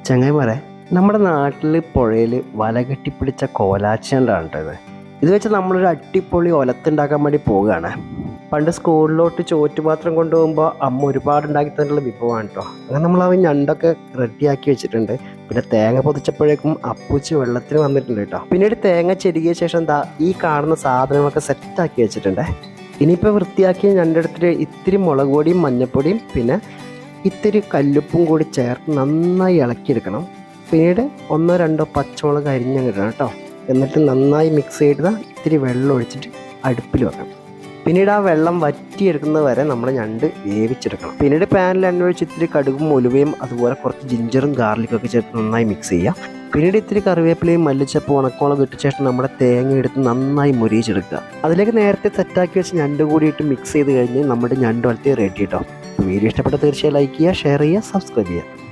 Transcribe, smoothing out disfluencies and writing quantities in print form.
ചങ്ങായിമാരെ, നമ്മുടെ നാട്ടിൽ പുഴയിൽ വല കെട്ടിപ്പിടിച്ച കോലാച്ചണ്ടാണ് കേട്ടോ ഇത്. ഇത് വെച്ച് നമ്മളൊരു അടിപൊളി ഒലത്തുണ്ടാക്കാൻ വേണ്ടി പോവുകയാണ്. പണ്ട് സ്കൂളിലോട്ട് ചോറ്റുപാത്രം കൊണ്ടുപോകുമ്പോൾ അമ്മ ഒരുപാട് ഉണ്ടാക്കി തന്നിട്ടുള്ള വിഭവമാണ് കേട്ടോ. അങ്ങനെ നമ്മൾ ആ ഞണ്ടൊക്കെ റെഡിയാക്കി വെച്ചിട്ടുണ്ട്. പിന്നെ തേങ്ങ പൊതിച്ചപ്പോഴേക്കും അപ്പൂച്ച് വെള്ളത്തിന് വന്നിട്ടുണ്ട് കേട്ടോ. പിന്നീട് തേങ്ങ ചെരുകിയ ശേഷം എന്താ ഈ കാണുന്ന സാധനങ്ങളൊക്കെ സെറ്റാക്കി വെച്ചിട്ടുണ്ട്. ഇനിയിപ്പോൾ വൃത്തിയാക്കിയ ഞണ്ടെടുത്തിട്ട് ഇത്തിരി മുളക് പൊടിയും മഞ്ഞൾപ്പൊടിയും പിന്നെ ഇത്തിരി കല്ലുപ്പും കൂടി ചേർത്ത് നന്നായി ഇളക്കിയെടുക്കണം. പിന്നീട് 1-2 പച്ചമുളക് അരിഞ്ഞിടണം കേട്ടോ. എന്നിട്ട് നന്നായി മിക്സ് ചെയ്ത് ഇത്തിരി വെള്ളം ഒഴിച്ചിട്ട് അടുപ്പിൽ വെക്കണം. പിന്നീട് ആ വെള്ളം വറ്റിയെടുക്കുന്നത് വരെ നമ്മൾ ഞണ്ട് വേവിച്ചെടുക്കണം. പിന്നീട് പാനിൽ എണ്ണ ഒഴിച്ച് ഇത്തിരി കടുകും ഉലുവയും അതുപോലെ കുറച്ച് ജിഞ്ചറും ഗാർലിക്കൊക്കെ ചേർത്ത് നന്നായി മിക്സ് ചെയ്യുക. പിന്നീട് ഇത്തിരി കറിവേപ്പിലയും മല്ലിച്ചപ്പ് ഉണക്കമുളക് ഇട്ട ശേഷം നമ്മുടെ തേങ്ങ എടുത്ത് നന്നായി മുരിയിച്ചെടുക്കുക. അതിലേക്ക് നേരത്തെ സെറ്റാക്കി വെച്ച് ഞണ്ട് കൂടിയിട്ട് മിക്സ് ചെയ്ത് കഴിഞ്ഞ് നമ്മുടെ ഞണ്ട് വളർത്തി റെഡി കേട്ടോ. വീഡിയോ ഇഷ്ടപ്പെട്ട തീർച്ചയായും ലൈക്ക് ചെയ്യുക, ഷെയർ ചെയ്യുക, സബ്സ്ക്രൈബ് ചെയ്യുക.